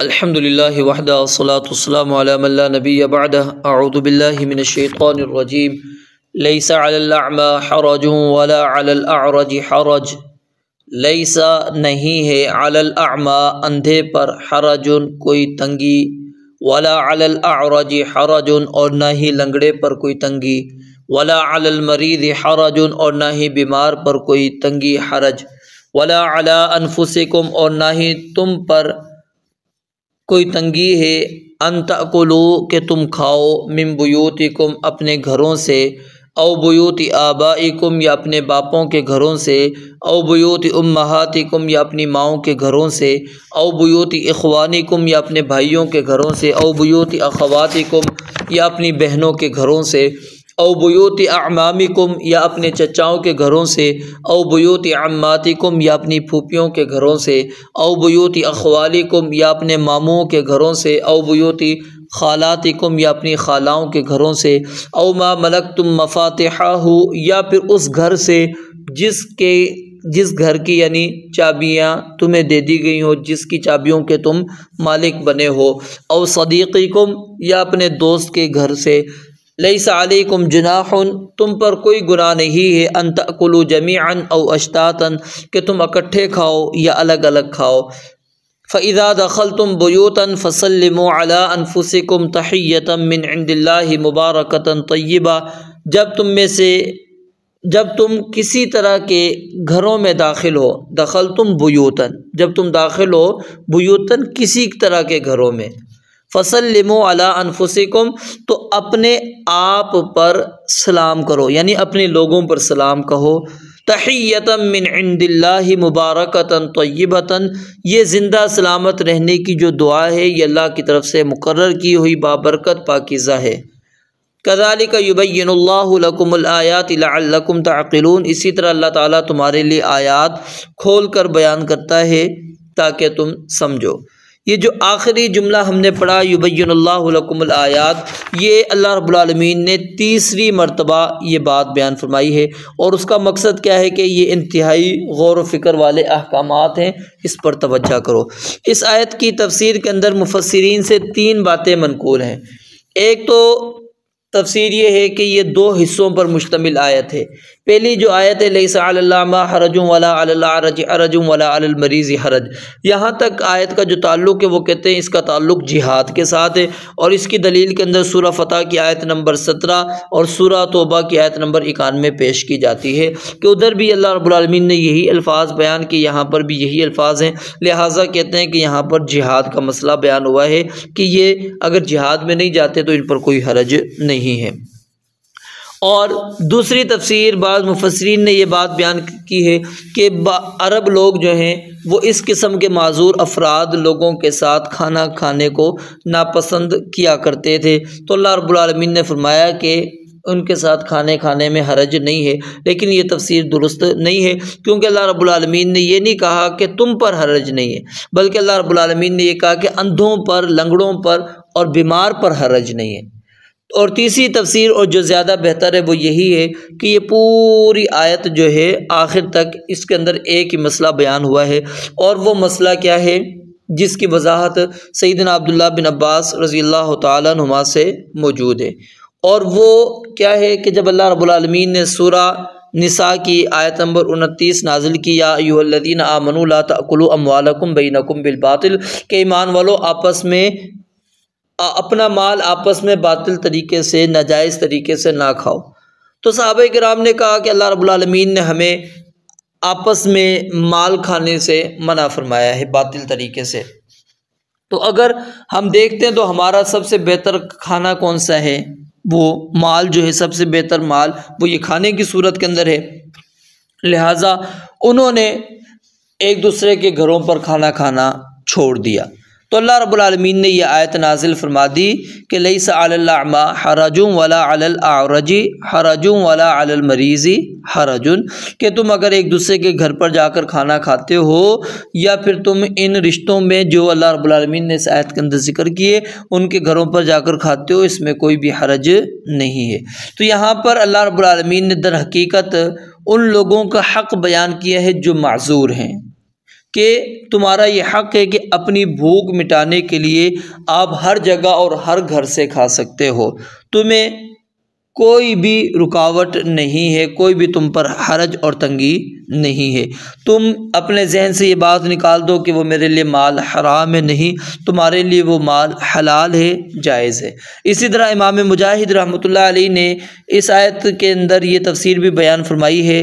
अल्हम्दुलिल्लाहि वहदा वस्सलातु वस्सलामु अला मन ला नबिय्य बअदह अऊज़ु बिल्लाहि मिनश शैतानिर रजीम लैसा अलल अअमा हरजुन वला अलल अअरज हरज। लैसा नहीं है अलल अअमा अंधे पर हरजुन कोई तंगी, वला अलल अअरज हरजुन और न ही लंगड़े पर कोई तंगी, वला अलल मरीज़ हरजुन और न ही बीमार पर कोई तंगी हरज, वला अला अनफुसिकुम और न ही तुम पर कोई तंगी है अन तअकुलू के तुम खाओ मिन बुयूतिकुम अपने घरों से, औ बुयूति आबाइकुम या अपने बापों के घरों से, औ बुयूति उम्महातिकुम या अपनी माओं के घरों से, औ बुयूति इख्वानिकुम या अपने भाइयों के घरों से, औ बुयूति अखवातिकुम या अपनी बहनों के घरों से, औ बुयूति अमामिकुम या अपने चचाओं के घरों से, औ बुयूति अम्मातिकुम या अपनी फूफियों के घरों से, औ बुयूति अखवालिकुम या अपने मामुओं के घरों से, औ बुयूति खालातिकुम या अपनी खालाओं के घरों से, औ मा मलकतुम मफातिहाहु या फिर उस घर से जिस घर की यानी चाबियाँ तुम्हें दे दी गई हो, जिसकी चाबियों के तुम मालिक बने हो, औ सदीक़िकुम या अपने दोस्त के घर से। लैसा अलैकुम जुनाहुन तुम पर कोई गुनाह नहीं है अन तअकुलू जमीअन औ अश्तातन कि तुम इकट्ठे खाओ या अलग अलग खाओ। फ़इज़ा दखलतुम बुयूतन फ़सल्लिमू अला अनफुसिकुम तहिय्यतम मिन इंदिल्लाहि मुबारकतन तय्यिबा। जब तुम किसी तरह के घरों में दाखिल हो, दखलतुम बुयूतन जब तुम दाखिल हो, बुयूतन किसी तरह के घरों में, फ़सल्लिमू अला अनफुसिकुम तो अपने आप पर सलाम करो यानी अपने लोगों पर सलाम कहो। तहिय्यतम मिन इंदिल्लाहि मुबारकतन तय्यिबतन ये ज़िंदा सलामत रहने की जो दुआ है ये अल्लाह की तरफ से मुकर्रर की हुई बाबरकत पाकीज़ा है। कज़ालिका युबय्यिनुल्लाहु लकुमुल आयाति लअल्लकुम तअक़िलून इसी तरह अल्लाह ताला तुम्हारे लिए आयात खोल कर बयान करता है ताकि तुम समझो। ये जो आखिरी जुमला हमने पढ़ा युबय्यिनुल्लाहु लकुमुल आयात, ये अल्लाह रब्बुल आलमीन ने तीसरी मरतबा ये बात बयान फरमाई है और उसका मकसद क्या है कि ये इंतहाई गौर व फ़िक्र वाले अहकामात हैं, इस पर तवज्जो करो। इस आयत की तफसीर के अंदर मुफस्सिरीन से तीन बातें मनकूल हैं। एक तो तफसीर ये है कि ये दो हिस्सों पर मुश्तमिल आयत है। पहली जो आयत है लैसा अलल अअमा हरजुन वला अलल अअरज हरजुन वला अलल मरीज़ हरज, यहाँ तक आयत का जो ताल्लुक़ है वो कहते हैं इसका ताल्लुक़ जिहाद के साथ है और इसकी दलील के अंदर सूरह फतह की आयत नंबर 17 और सूरह तौबा की आयत नंबर 91 पेश की जाती है कि उधर भी अल्लाह रब्बुल आलमीन ने यही अल्फाज बयान किए, यहाँ पर भी यही अल्फाज हैं। लिहाजा कहते हैं कि यहाँ पर जिहाद का मसला बयान हुआ है कि ये अगर जिहाद में नहीं जाते तो इन पर कोई हरज नहीं है। और दूसरी तफसीर बाज़ मुफस्सिरीन ने यह बात बयान की है कि अरब लोग जो हैं वो इस किस्म के माजूर अफराद लोगों के साथ खाना खाने को नापसंद किया करते थे, तो अल्लाह रब्बुल आलमीन ने फरमाया कि उनके साथ खाने में हरज नहीं है। लेकिन ये तफसीर दुरुस्त नहीं है क्योंकि अल्लाह रब्बुल आलमीन ने ये नहीं कहा कि तुम पर हरज नहीं है, बल्कि अल्लाह रब्बुल आलमीन ने ये कहा कि अंधों पर, लंगड़ों पर और बीमार पर हरज नहीं है। और तीसरी तफसीर और जो ज़्यादा बेहतर है वो यही है कि ये पूरी आयत जो है आखिर तक इसके अंदर एक ही मसला बयान हुआ है और वो मसला क्या है जिसकी वजाहत सैयदना अब्दुल्लाह बिन अब्बास रज़ियल्लाहु ताला अन्हुमा से मौजूद है। और वो क्या है कि जब अल्लाह रब्बुल आलमीन ने सूरह निसा की आयत नंबर 29 नाजिल की, या अय्युहल्लज़ीना आमनू ला तअकुलू अम्वालकुम बैनकुम बिल बातिल के ईमान वालों आपस में अपना माल आपस में बातिल तरीके से, नाजायज़ तरीके से ना खाओ। तो सहाबा किराम ने कहा कि अल्लाह रब्बुल आलमीन ने हमें आपस में माल खाने से मना फरमाया है बातिल तरीके से। तो अगर हम देखते हैं तो हमारा सबसे बेहतर खाना कौन सा है, वो माल जो है सबसे बेहतर माल वो ये खाने की सूरत के अंदर है। लिहाजा उन्होंने एक दूसरे के घरों पर खाना खाना छोड़ दिया। तो अल्लाह रब्बुल आलमीन ने यह आयत नाजिल फरमा दी कि लैसा अलल अअमा हरजुन वला अलल अअरज हरजुन वला अलल मरीज़ हरजुन कि तुम अगर एक दूसरे के घर पर जाकर खाना खाते हो या फिर तुम इन रिश्तों में जो अल्लाह रब्बुल आलमीन ने इस आयत के अंदर जिक्र किए उनके घरों पर जाकर खाते हो, इसमें कोई भी हरज नहीं है। तो यहाँ पर अल्लाह रब्बुल आलमीन ने दर हकीकत उन लोगों का हक़ बयान किया है जो माज़ूर हैं, कि तुम्हारा ये हक़ है कि अपनी भूख मिटाने के लिए आप हर जगह और हर घर से खा सकते हो, तुम्हें कोई भी रुकावट नहीं है, कोई भी तुम पर हरज और तंगी नहीं है। तुम अपने जहन से ये बात निकाल दो कि वो मेरे लिए माल हराम है, नहीं, तुम्हारे लिए वो माल हलाल है, जायज़ है। इसी तरह इमाम मुजाहिद रहमतुल्लाह अलैह ने इस आयत के अंदर ये तफसीर भी बयान फरमाई है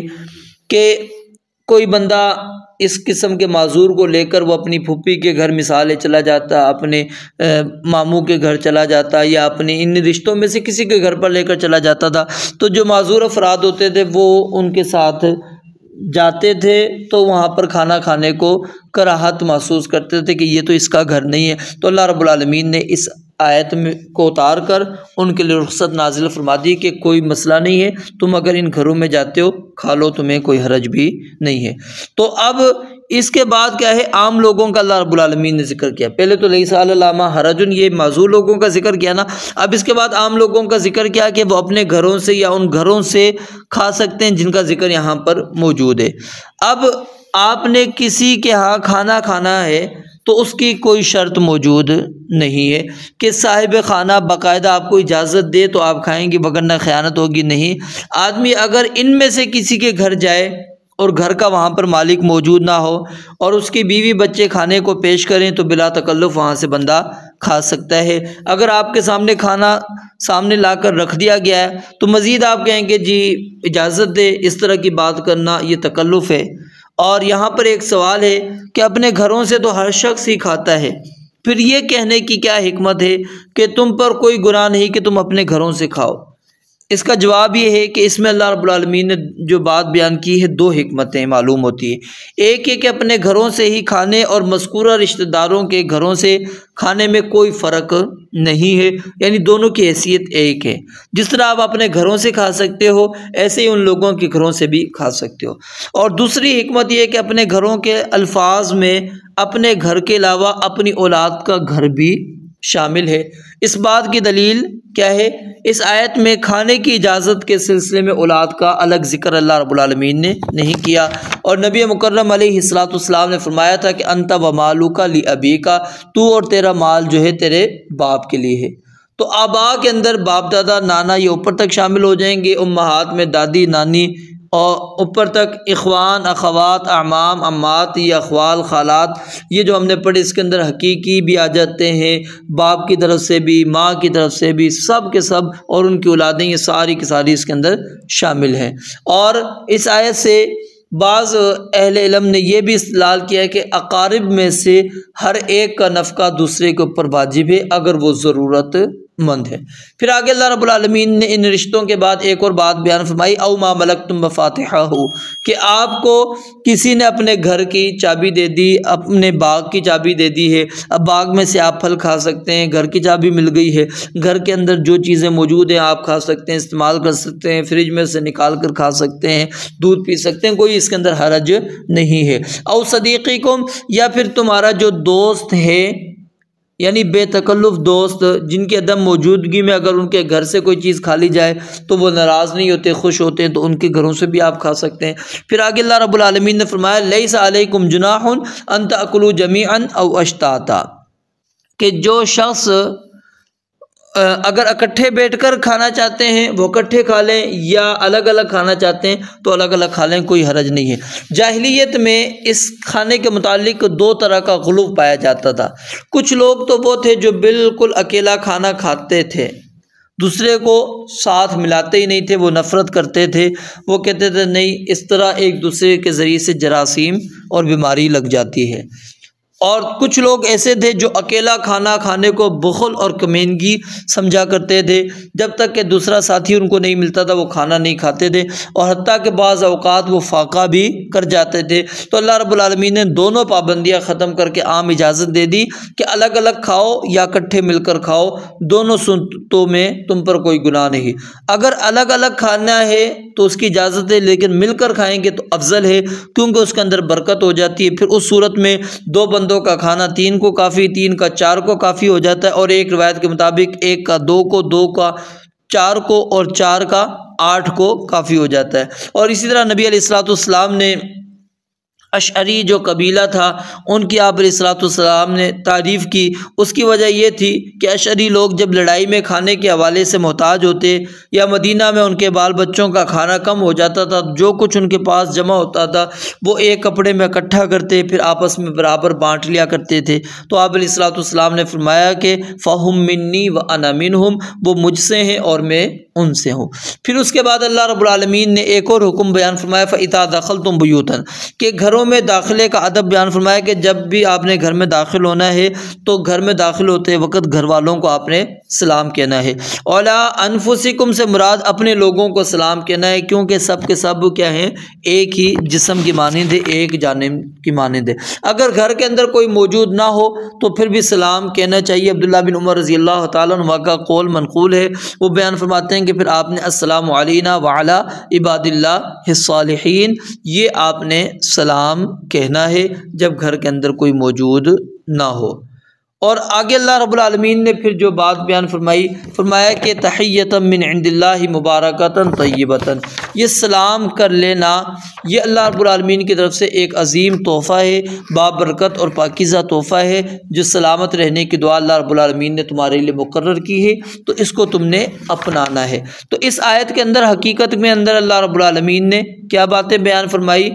कि कोई बंदा इस किस्म के माजूर को लेकर वो अपनी फूफी के घर मिसाल चला जाता, अपने मामू के घर चला जाता, या अपने इन रिश्तों में से किसी के घर पर लेकर चला जाता था, तो जो माजूर अफराद होते थे वो उनके साथ जाते थे, तो वहाँ पर खाना खाने को कराहत महसूस करते थे कि ये तो इसका घर नहीं है। तो अल्लाह रब्बुल आलमीन ने इस आयत में को उतार कर उनके लिए रुख्सत नाजिल फरमा दी कि कोई मसला नहीं है, तुम अगर इन घरों में जाते हो खा लो, तुम्हें कोई हरज भी नहीं है। तो अब इसके बाद क्या है, आम लोगों का अल्लाह रब्बुल आलमीन ने जिक्र किया। पहले तो लैसा अलैहिम हरजुन, ये माज़ूर लोगों का जिक्र किया ना, अब इसके बाद आम लोगों का जिक्र किया कि वो अपने घरों से या उन घरों से खा सकते हैं जिनका जिक्र यहाँ पर मौजूद है। अब आपने किसी के यहाँ खाना खाना है तो उसकी कोई शर्त मौजूद नहीं है कि साहिब खाना बाकायदा आपको इजाज़त दे तो आप खाएंगे, वगरना ख़यानत होगी, नहीं। आदमी अगर इनमें से किसी के घर जाए और घर का वहाँ पर मालिक मौजूद ना हो और उसकी बीवी बच्चे खाने को पेश करें तो बिला तकल्लुफ़ वहाँ से बंदा खा सकता है। अगर आपके सामने खाना सामने लाकर रख दिया गया है तो मज़ीद आप कहेंगे जी इजाज़त दे, इस तरह की बात करना ये तकल्लुफ़ है। और यहाँ पर एक सवाल है कि अपने घरों से तो हर शख्स ही खाता है, फिर ये कहने की क्या हिकमत है कि तुम पर कोई गुनाह नहीं कि तुम अपने घरों से खाओ। इसका जवाब ये है कि इसमें अल्लाह रब्बुल आलमीन ने जो बात बयान की है, दो हिकमतें मालूम होती है। एक है कि अपने घरों से ही खाने और मज़कूरा रिश्तेदारों के घरों से खाने में कोई फ़र्क नहीं है, यानी दोनों की हैसियत एक है। जिस तरह आप अपने घरों से खा सकते हो ऐसे ही उन लोगों के घरों से भी खा सकते हो। और दूसरी हिकमत यह है कि अपने घरों के अल्फाज में अपने घर के अलावा अपनी औलाद का घर भी शामिल है। इस बात की दलील क्या है, इस आयत में खाने की इजाज़त के सिलसिले में औलाद का अलग ज़िक्र अल्लाह रब्बुल आलमीन ने नहीं किया। और नबी मुकर्रम अलैहिस्सलाम ने फरमाया था कि अंत व मालूका ली अबी का, तू और तेरा माल जो है तेरे बाप के लिए है। तो आबा के अंदर बाप दादा नाना ये ऊपर तक शामिल हो जाएंगे, उम्महात में दादी नानी, और ऊपर तक इख्वान अखवात अमाम अम्मात या अखवाल खालात, ये जो हमने पढ़े इसके अंदर हकीकी भी आ जाते हैं, बाप की तरफ से भी माँ की तरफ से भी, सब के सब, और उनकी औलादें, ये सारी की सारी इसके अंदर शामिल हैं। और इस आयत से बाज़ अहले इल्म ने यह भी इस्तेलाल किया है कि अकारिब में से हर एक का नफ़का दूसरे के ऊपर वाजिब है अगर वो ज़रूरतमंद है। फिर आगे अल्लाह रब्बुल आलमीन ने इन रिश्तों के बाद एक और बात बयान फरमाई, औ मा मलकतुम मफातिहहु, कि आपको किसी ने अपने घर की चाबी दे दी, अपने बाग की चाबी दे दी है, अब बाग में से आप फल खा सकते हैं, घर की चाबी मिल गई है, घर के अंदर जो चीज़ें मौजूद हैं आप खा सकते हैं, इस्तेमाल कर सकते हैं, फ्रिज में से निकाल कर खा सकते हैं, दूध पी सकते हैं, कोई इसके अंदर हरज नहीं है। औ सदीक़िकुम, या फिर तुम्हारा जो दोस्त है, यानी बेतकल्लुफ़ दोस्त, जिनकी अदम मौजूदगी में अगर उनके घर से कोई चीज़ खा ली जाए तो वो नाराज़ नहीं होते, खुश होते हैं, तो उनके घरों से भी आप खा सकते हैं। फिर आगे अल्लाह रब्बुल आलमीन ने फरमाया लैसा अलैकुम जुनाहुन अन ताकुलू जमीअन औ अश्ताता, कि जो शख्स अगर इकट्ठे बैठकर खाना चाहते हैं वो इकट्ठे खा लें, या अलग अलग खाना चाहते हैं तो अलग अलग खा लें, कोई हरज नहीं है। जाहिलियत में इस खाने के मुतालिक दो तरह का गुलूफ पाया जाता था। कुछ लोग तो वो थे जो बिल्कुल अकेला खाना खाते थे, दूसरे को साथ मिलाते ही नहीं थे, वो नफ़रत करते थे, वो कहते थे नहीं इस तरह एक दूसरे के ज़रिए से जरासीम और बीमारी लग जाती है। और कुछ लोग ऐसे थे जो अकेला खाना खाने को बुख़ल और कमीनगी समझा करते थे, जब तक कि दूसरा साथी उनको नहीं मिलता था वो खाना नहीं खाते थे, और हत्ता के बाज़ औक़ात वो फाका भी कर जाते थे। तो अल्लाह रब्बुल आलमीन ने दोनों पाबंदियाँ ख़त्म करके आम इजाज़त दे दी कि अलग अलग खाओ या इकट्ठे मिलकर खाओ, दोनों सूरतों में तुम पर कोई गुनाह नहीं। अगर अलग अलग खाना है तो उसकी इजाज़त है, लेकिन मिलकर खाएंगे तो अफजल है, क्योंकि उसके अंदर बरकत हो जाती है। फिर उस सूरत में दो बंदों का खाना तीन को काफ़ी, तीन का चार को काफ़ी हो जाता है, और एक रिवायत के मुताबिक एक का दो को, दो का चार को, और चार का आठ को काफ़ी हो जाता है। और इसी तरह नबी अलैहिस्सलातु वस्सलाम ने अशअरी जो कबीला था उनकी आप अलैहिस्सलाम ने तारीफ़ की। उसकी वजह यह थी कि अशअरी लोग जब लड़ाई में खाने के हवाले से मोहताज होते या मदीना में उनके बाल बच्चों का खाना कम हो जाता था, जो कुछ उनके पास जमा होता था वो एक कपड़े में इकट्ठा करते फिर आपस में बराबर बांट लिया करते थे। तो आप अलैहिस्सलाम ने फरमाया कि फ़हुम मिन्नी व अना मिनहुम, वो मुझसे हैं और मैं उनसे हूँ। फिर उसके बाद अल्लाह रब्बुल आलमीन ने एक और हुक्म बयान फरमाया, फ़इज़ा दख़लतुम बुयूतन, कि घरों में दाखिले का अदब बयान फरमाया कि जब भी आपने घर में दाखिल होना है तो घर में दाखिल होते वक्त घर वालों को आपने सलाम कहना है। औला अनफुसिकुम से मुराद अपने लोगों को सलाम कहना है, क्योंकि सब के सब क्या हैं, एक ही जिस्म की मानिंद है, एक जानिब की मानिंद है। अगर घर के अंदर कोई मौजूद ना हो तो फिर भी सलाम कहना चाहिए। अब्दुल्लाह बिन उमर रज़ी अल्लाह तआला अन्हु का कौल मनक़ूल है, वो बयान फरमाते हैं कि फिर आपने अस्सलामु अलैना व अला इबादिल्लाहिस सालिहीन, ये आपने सलाम कहना है जब घर के अंदर कोई मौजूद ना हो। और आगे अल्लाह रब्बुल आलमीन ने फिर जो बात बयान फरमाया कि तहियतम मिन इंदिल्लाहि मुबारकतन तय्यबतन, ये सलाम कर लेना ये अल्लाह रब्बुल आलमीन की तरफ से एक अजीम तोहफ़ा है, बाबरकत और पाकीज़ा तोहफ़ा है, जो सलामत रहने की दुआ अल्लाह रब्बुल आलमीन ने तुम्हारे लिए मुकर्रर की है, तो इसको तुमने अपनाना है। तो इस आयत के अंदर हकीकत में अंदर अल्लाह रब्बुल आलमीन ने क्या बातें बयान फरमाई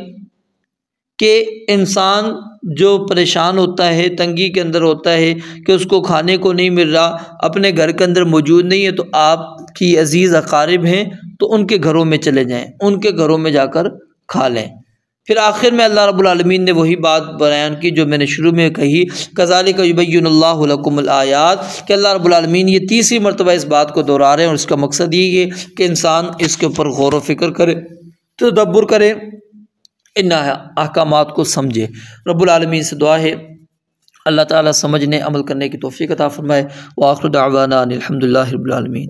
कि इंसान जो परेशान होता है, तंगी के अंदर होता है कि उसको खाने को नहीं मिल रहा, अपने घर के अंदर मौजूद नहीं है, तो आपकी अजीज़ अकारिब हैं तो उनके घरों में चले जाएं, उनके घरों में जाकर खा लें। फिर आखिर में अल्लाह रब्बुल आलमीन ने वही बात बयान की जो मैंने शुरू में कही, कज़ालिका युबय्यिनुल्लाहु लकुमुल आयात, कि अल्लाह रब्बुल आलमीन ये तीसरी मरतबा इस बात को दोहरा रहे हैं और इसका मकसद यही है कि इंसान इसके ऊपर गौर व फिक्र करे, तदब्बुर करे, इन अहकामात को समझे। रब्बुल आलमीन से दुआ है अल्लाह ताला समझने अमल करने की तौफीक अता फरमाए। व आखिर दावाना अनिल हम्दुलिल्लाहि रब्बिल आलमीन।